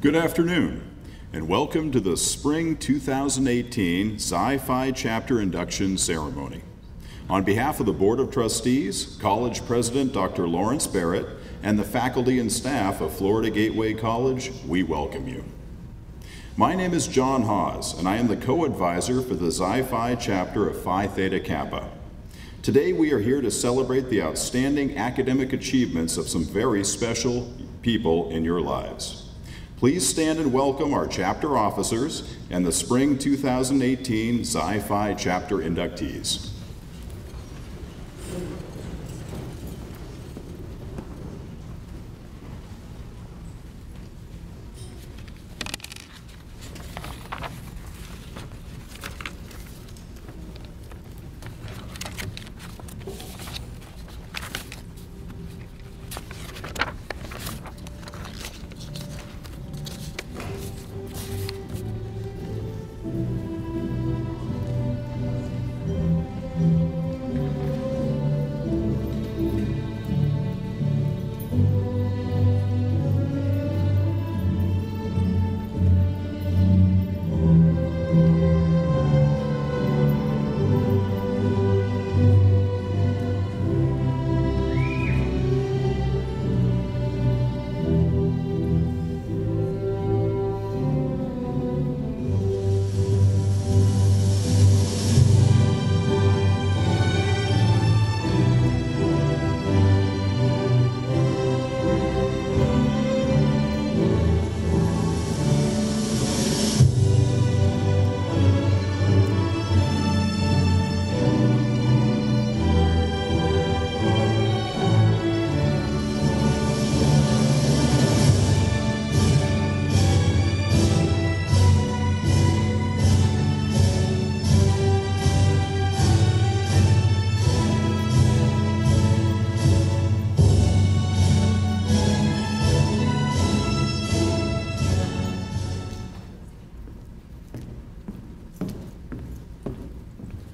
Good afternoon, and welcome to the Spring 2018 Xi-Phi Chapter Induction Ceremony. On behalf of the Board of Trustees, College President Dr. Lawrence Barrett, and the faculty and staff of Florida Gateway College, we welcome you. My name is John Hawes, and I am the co-advisor for the Xi-Phi chapter of Phi Theta Kappa. Today we are here to celebrate the outstanding academic achievements of some very special people in your lives. Please stand and welcome our chapter officers and the Spring 2018 Xi-Phi chapter inductees.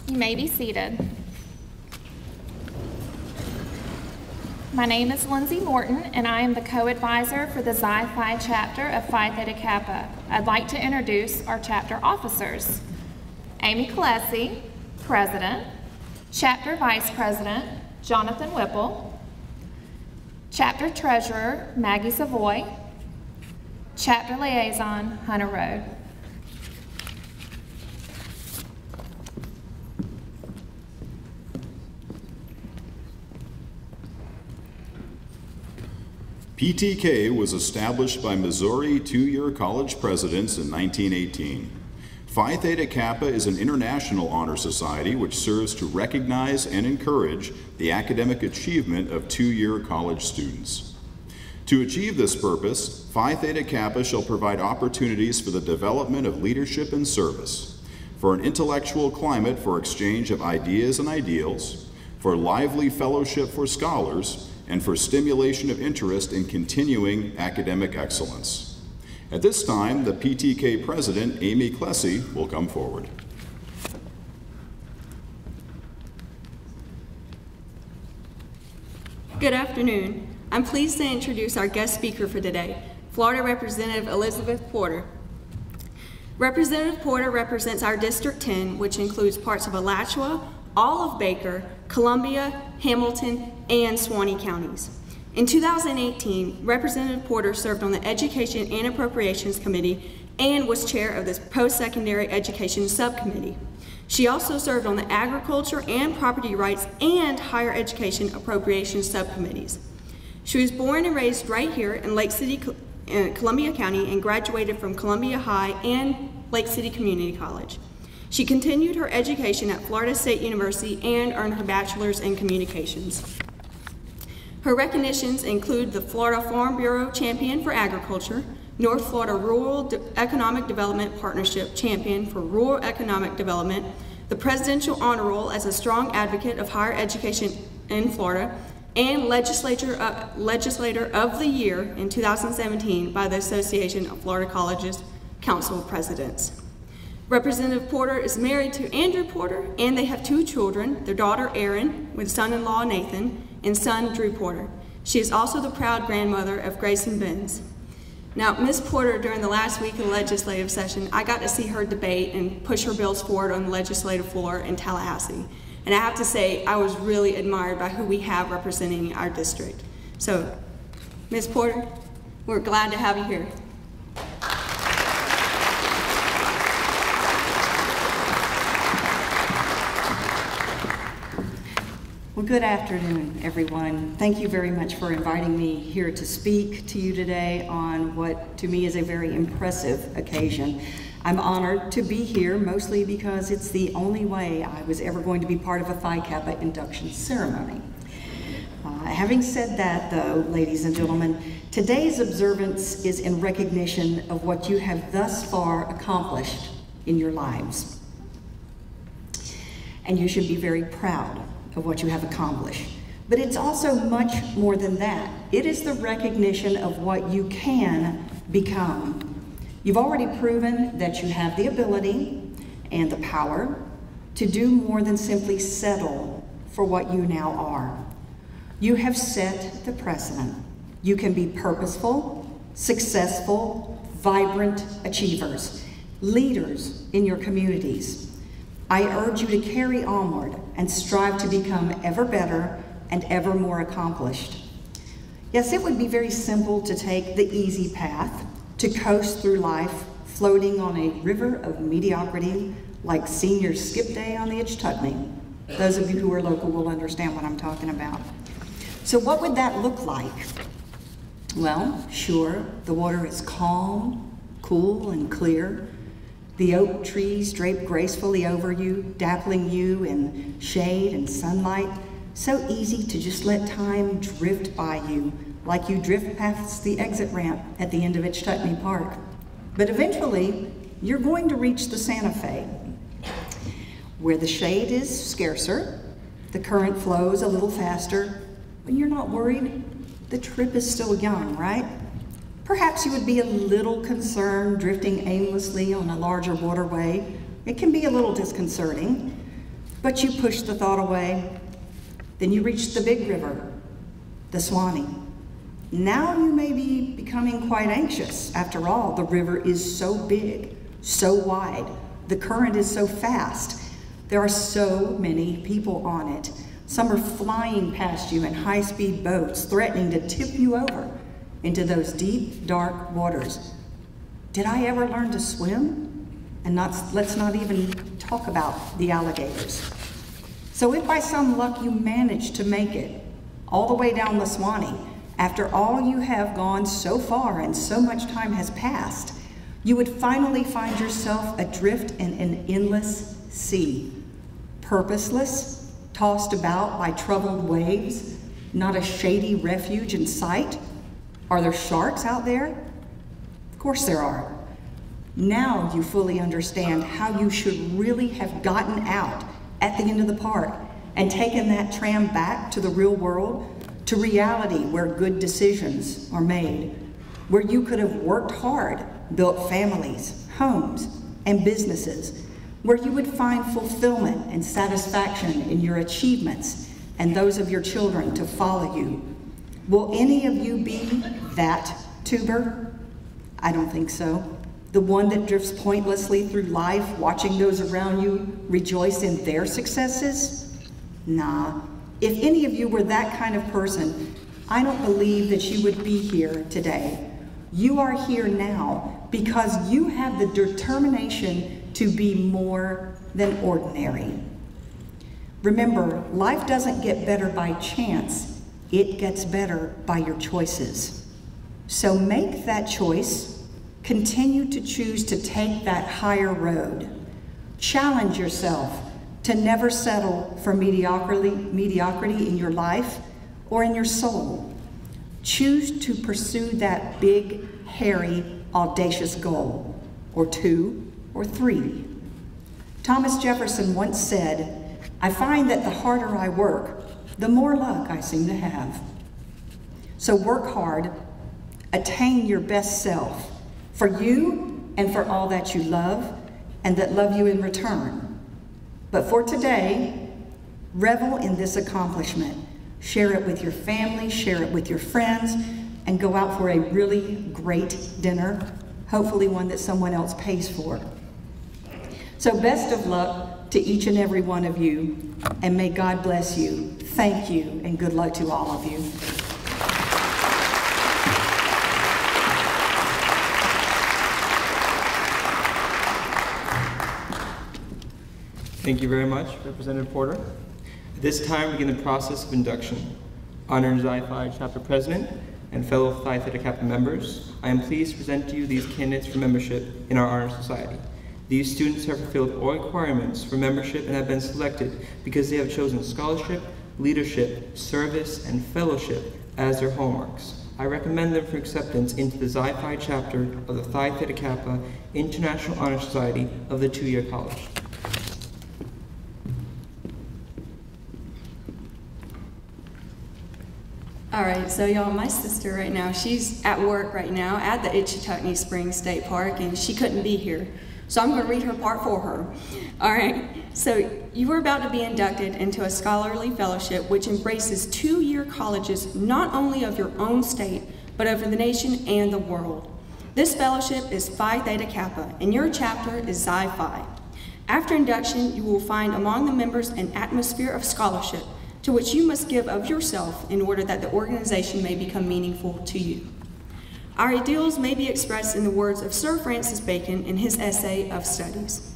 You may be seated. My name is Lindsay Morton, and I am the co-advisor for the Xi-Phi chapter of Phi Theta Kappa. I'd like to introduce our chapter officers. Amy Kalesi, President. Chapter Vice President, Jonathan Whipple. Chapter Treasurer, Maggie Savoy. Chapter Liaison, Hunter Road. PTK was established by Missouri two-year college presidents in 1918. Phi Theta Kappa is an international honor society which serves to recognize and encourage the academic achievement of two-year college students. To achieve this purpose, Phi Theta Kappa shall provide opportunities for the development of leadership and service, for an intellectual climate for exchange of ideas and ideals, for lively fellowship for scholars, and for stimulation of interest in continuing academic excellence. At this time, the PTK President, Amy Kalesi, will come forward. Good afternoon. I'm pleased to introduce our guest speaker for today, Florida Representative Elizabeth Porter. Representative Porter represents our District 10, which includes parts of Alachua, all of Baker, Columbia, Hamilton, and Suwannee counties. In 2018, Representative Porter served on the Education and Appropriations Committee and was chair of the Post-Secondary Education Subcommittee. She also served on the Agriculture and Property Rights and Higher Education Appropriations Subcommittees. She was born and raised right here in Lake City, Columbia County, and graduated from Columbia High and Lake City Community College. She continued her education at Florida State University and earned her bachelor's in communications. Her recognitions include the Florida Farm Bureau Champion for Agriculture, North Florida Rural Economic Development Partnership Champion for Rural Economic Development, the Presidential Honor Roll as a strong advocate of higher education in Florida, and Legislator of the Year in 2017 by the Association of Florida Colleges Council of Presidents. Representative Porter is married to Andrew Porter, and they have two children, their daughter Erin, with son-in-law Nathan, and son Drew Porter. She is also the proud grandmother of Grayson Benz. Now, Ms. Porter, during the last week of the legislative session, I got to see her debate and push her bills forward on the legislative floor in Tallahassee. And I have to say, I was really admired by who we have representing our district. So, Ms. Porter, we're glad to have you here. Well, good afternoon, everyone. Thank you very much for inviting me here to speak to you today on what to me is a very impressive occasion. I'm honored to be here, mostly because it's the only way I was ever going to be part of a Phi Kappa induction ceremony. Having said that, though, ladies and gentlemen, today's observance is in recognition of what you have thus far accomplished in your lives. And you should be very proud of what you have accomplished. But it's also much more than that. It is the recognition of what you can become. You've already proven that you have the ability and the power to do more than simply settle for what you now are. You have set the precedent. You can be purposeful, successful, vibrant achievers, leaders in your communities. I urge you to carry onward and strive to become ever better and ever more accomplished. Yes, it would be very simple to take the easy path, to coast through life, floating on a river of mediocrity like senior skip day on the Itchtuckney. Those of you who are local will understand what I'm talking about. So what would that look like? Well, sure, the water is calm, cool, and clear. The oak trees drape gracefully over you, dappling you in shade and sunlight. So easy to just let time drift by you, like you drift past the exit ramp at the end of Itchtuckney Park. But eventually, you're going to reach the Santa Fe, where the shade is scarcer, the current flows a little faster, but you're not worried. The trip is still young, right? Perhaps you would be a little concerned drifting aimlessly on a larger waterway. It can be a little disconcerting, but you push the thought away. Then you reach the big river, the Swanee. Now you may be becoming quite anxious. After all, the river is so big, so wide. The current is so fast. There are so many people on it. Some are flying past you in high-speed boats, threatening to tip you over into those deep, dark waters. Did I ever learn to swim? And let's not even talk about the alligators. So if by some luck you manage to make it all the way down the Swanee, after all you have gone so far and so much time has passed, you would finally find yourself adrift in an endless sea, purposeless, tossed about by troubled waves, not a shady refuge in sight. Are there sharks out there? Of course there are. Now you fully understand how you should really have gotten out at the end of the park and taken that tram back to the real world, to reality where good decisions are made, where you could have worked hard, built families, homes, and businesses, where you would find fulfillment and satisfaction in your achievements and those of your children to follow you. Will any of you be that tuber? I don't think so. The one that drifts pointlessly through life, watching those around you rejoice in their successes? Nah. If any of you were that kind of person, I don't believe that you would be here today. You are here now because you have the determination to be more than ordinary. Remember, life doesn't get better by chance. It gets better by your choices. So make that choice. Continue to choose to take that higher road. Challenge yourself to never settle for mediocrity in your life or in your soul. Choose to pursue that big, hairy, audacious goal, or 2 or 3. Thomas Jefferson once said, "I find that the harder I work, the more luck I seem to have." So work hard, attain your best self, for you and for all that you love and that love you in return. But for today, revel in this accomplishment. Share it with your family, share it with your friends, and go out for a really great dinner, hopefully one that someone else pays for. So best of luck to each and every one of you, and may God bless you. Thank you, and good luck to all of you. Thank you very much, Representative Porter. At this time, we begin the process of induction. Honored Xi Phi Chapter President and fellow Phi Theta Kappa members, I am pleased to present to you these candidates for membership in our Honor Society. These students have fulfilled all requirements for membership and have been selected because they have chosen scholarship, leadership, service, and fellowship as their hallmarks. I recommend them for acceptance into the Xi Phi Chapter of the Phi Theta Kappa International Honor Society of the two-year college. All right, so y'all, my sister right now, she's at work right now at the PTK Spring State Park, and she couldn't be here. So I'm going to read her part for her. All right, so you are about to be inducted into a scholarly fellowship which embraces two-year colleges not only of your own state, but of the nation and the world. This fellowship is Phi Theta Kappa, and your chapter is Xi Phi. After induction, you will find among the members an atmosphere of scholarship to which you must give of yourself in order that the organization may become meaningful to you. Our ideals may be expressed in the words of Sir Francis Bacon in his essay of Studies.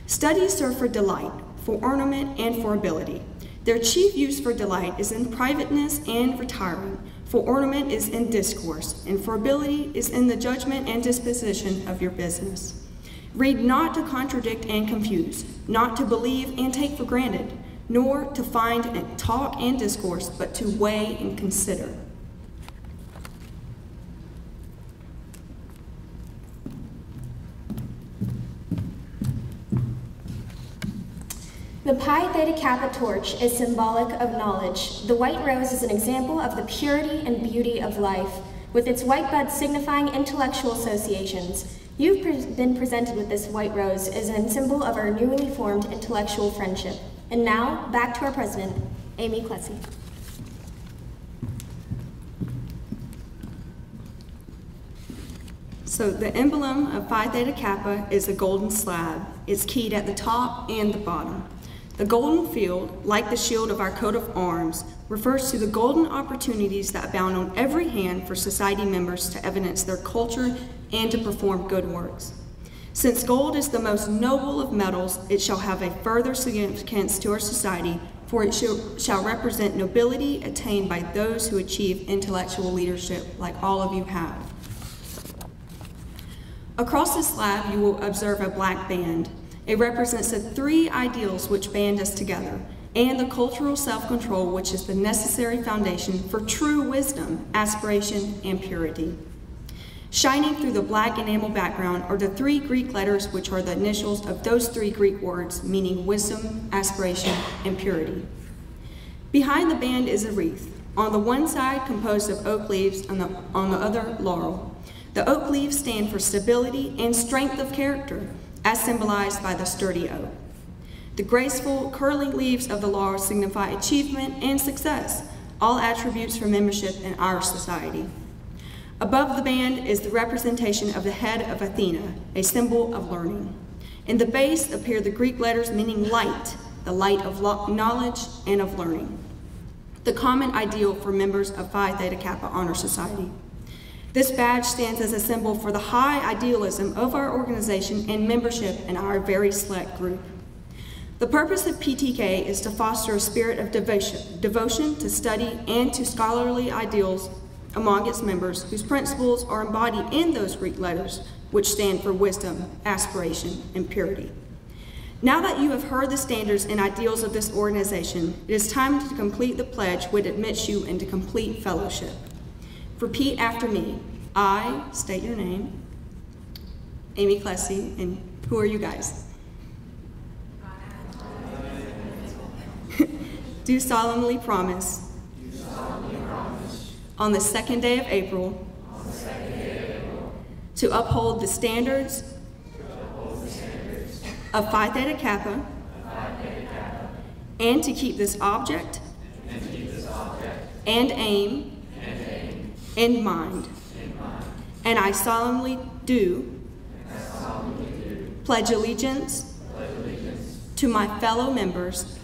Studies serve for delight, for ornament, and for ability. Their chief use for delight is in privateness and retiring, for ornament is in discourse, and for ability is in the judgment and disposition of your business. Read not to contradict and confuse, not to believe and take for granted, nor to find and talk and discourse, but to weigh and consider. The Pi Theta Kappa torch is symbolic of knowledge. The white rose is an example of the purity and beauty of life, with its white bud signifying intellectual associations. You've been presented with this white rose as a symbol of our newly formed intellectual friendship. And now, back to our president, Amy Klesse. So the emblem of Phi Theta Kappa is a golden slab. It's keyed at the top and the bottom. The golden field, like the shield of our coat of arms, refers to the golden opportunities that abound on every hand for society members to evidence their culture and to perform good works. Since gold is the most noble of metals, it shall have a further significance to our society, for it shall represent nobility attained by those who achieve intellectual leadership like all of you have. Across the slab, you will observe a black band. It represents the three ideals which band us together, and the cultural self-control which is the necessary foundation for true wisdom, aspiration, and purity. Shining through the black enamel background are the three Greek letters which are the initials of those three Greek words, meaning wisdom, aspiration, and purity. Behind the band is a wreath, on the one side composed of oak leaves, on the other laurel. The oak leaves stand for stability and strength of character, as symbolized by the sturdy oak. The graceful, curling leaves of the laurel signify achievement and success, all attributes for membership in our society. Above the band is the representation of the head of Athena, a symbol of learning. In the base appear the Greek letters meaning light, the light of knowledge and of learning, the common ideal for members of Phi Theta Kappa Honor Society. This badge stands as a symbol for the high idealism of our organization and membership in our very select group. The purpose of PTK is to foster a spirit of devotion to study and to scholarly ideals among its members, whose principles are embodied in those Greek letters, which stand for wisdom, aspiration, and purity. Now that you have heard the standards and ideals of this organization, it is time to complete the pledge which admits you into complete fellowship. Repeat after me. I, state your name, Amy Klesse, and who are you guys? Do solemnly promise on the second day of April to uphold the standards of Phi Theta Kappa and to keep this object and aim and mind. And I solemnly do pledge allegiance to my fellow members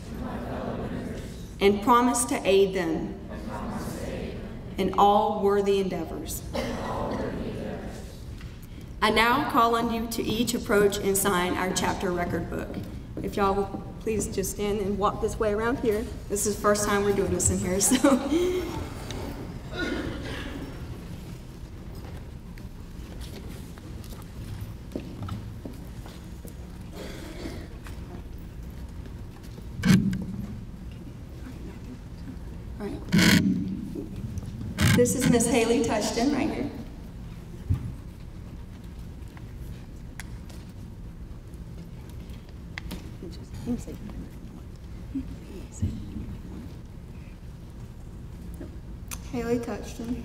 and promise to aid them in all worthy endeavors. I now call on you to each approach and sign our chapter record book. If y'all will please just stand and walk this way around here. This is the first time we're doing this in here, so. All right. This is Miss Haley Touchton right here. Haley Touchton.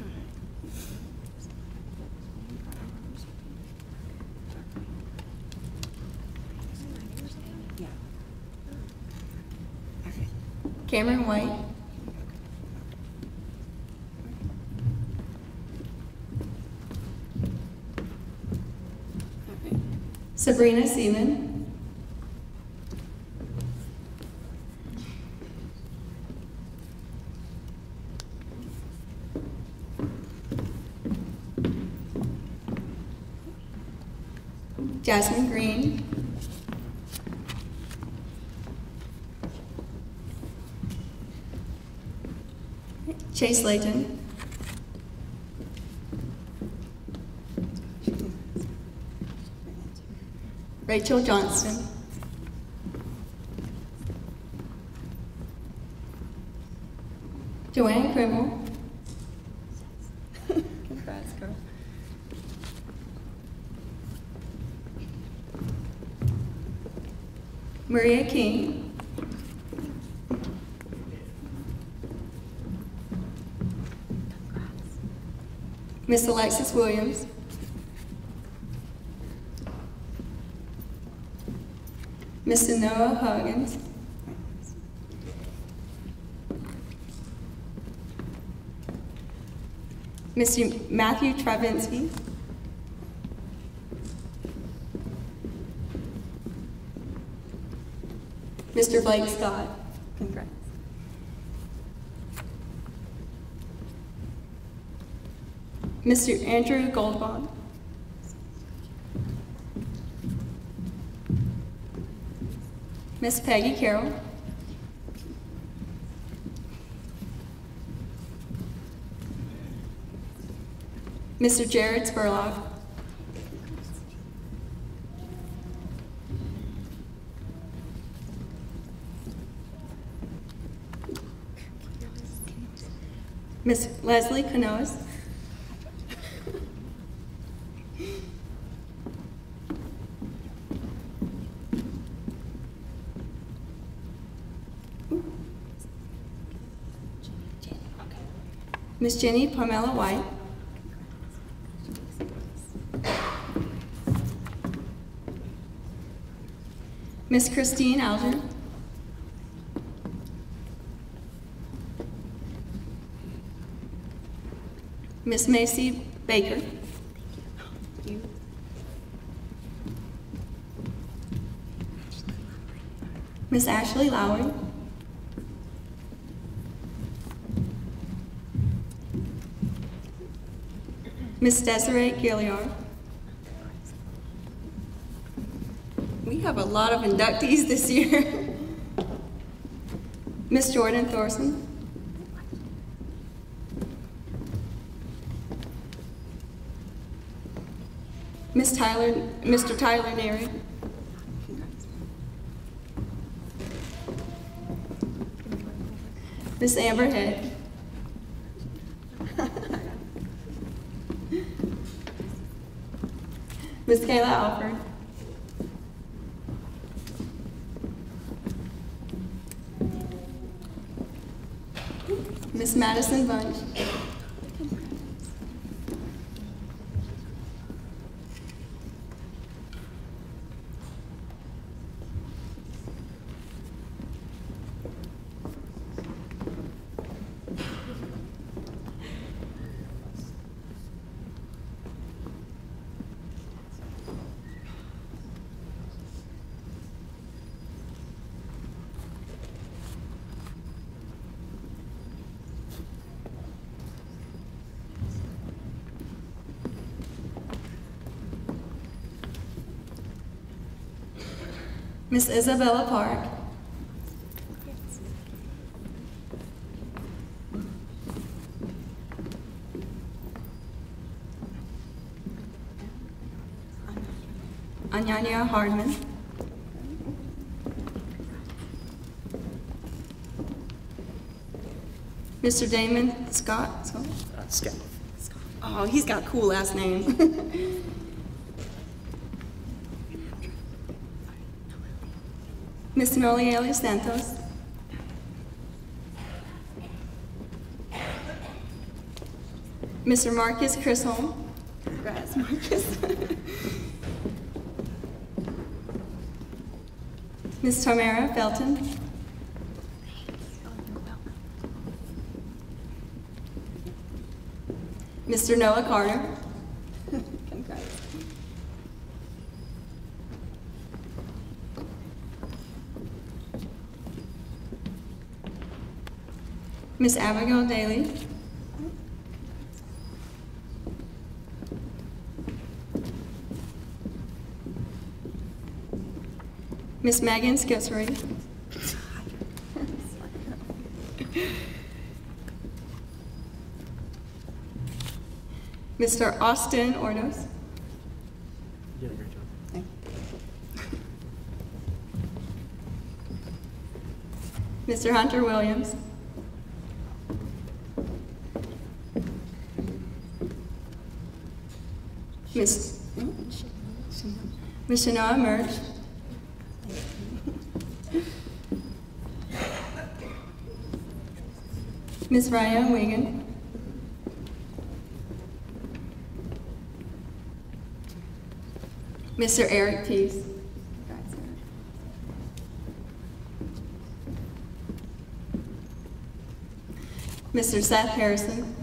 Cameron White. Sabrina Seaman. Jasmine Green. Chase Layton. Rachel Johnston. Joanne Krimmel. Congrats, girl. Maria King. Miss Alexis Williams. Mr. Noah Huggins. Mr. Matthew Travinsky. Mr. Blake Scott. Congrats. Mr. Andrew Goldbaum. Miss Peggy Carroll. Mr. Jared Spurlock. Miss Leslie Canoas. Miss Jenny Pamela White. Miss Christine Alger. Miss Macy Baker. Miss Ashley Lowry. Miss Desiree Gilliard. We have a lot of inductees this year. Miss Jordan Thorson. Mr. Tyler Neary. Miss Amber Head. Miss Kayla Alford. Miss Madison Bunch. Miss Isabella Park. Anyanya Hardman. Mr. Damon Scott. Scott. Oh, he's got a cool last name. Miss Noelia Santos. Mr. Marcus Chisholm. Congrats, Marcus. Miss Tamara Felton. Mr. Noah Carter. Congrats. Miss Abigail Daly. Miss Megan Skipsbury. Mr. Austin Ordos. You did a great job. Mr. Hunter Williams. Miss Shanoa Merch. Miss Ryan Wigan. Mr. Eric Peace. Mr. Seth Harrison.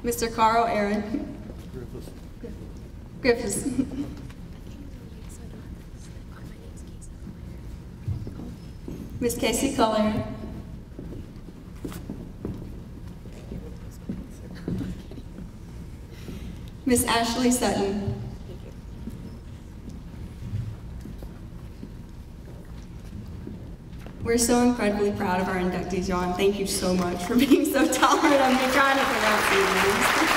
Mr. Carl Aaron. Griffiths. Miss Casey Collier. Miss Ashley Sutton. We're so incredibly proud of our inductees, y'all, and thank you so much for being so tolerant of me trying to pronounce these names.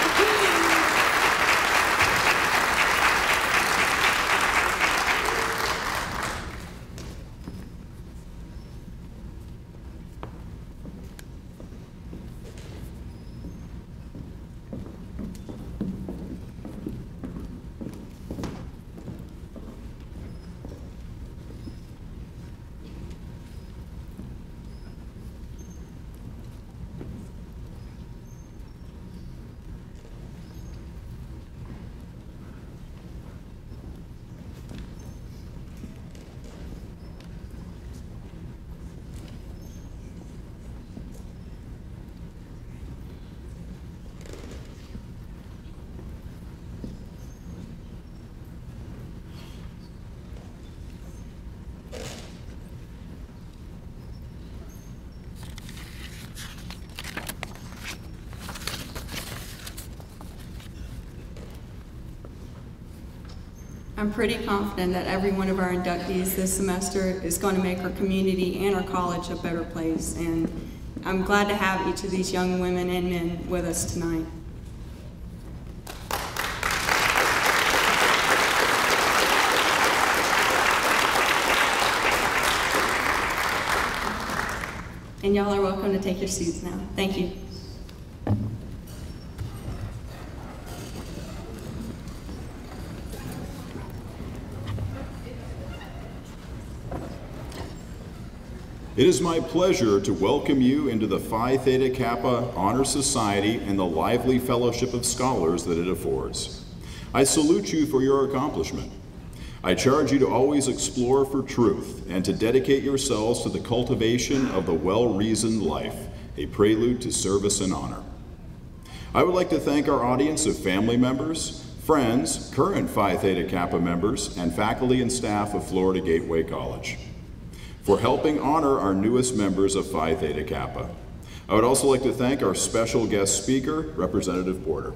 I'm pretty confident that every one of our inductees this semester is going to make our community and our college a better place, and I'm glad to have each of these young women and men with us tonight. And y'all are welcome to take your seats now. Thank you. It is my pleasure to welcome you into the Phi Theta Kappa Honor Society and the lively fellowship of scholars that it affords. I salute you for your accomplishment. I charge you to always explore for truth and to dedicate yourselves to the cultivation of the well-reasoned life, a prelude to service and honor. I would like to thank our audience of family members, friends, current Phi Theta Kappa members, and faculty and staff of Florida Gateway College for helping honor our newest members of Phi Theta Kappa. I would also like to thank our special guest speaker, Representative Porter.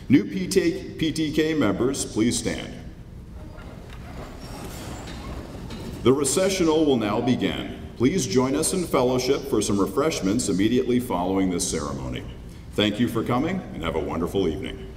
New PTK members, please stand. The recessional will now begin. Please join us in fellowship for some refreshments immediately following this ceremony. Thank you for coming and have a wonderful evening.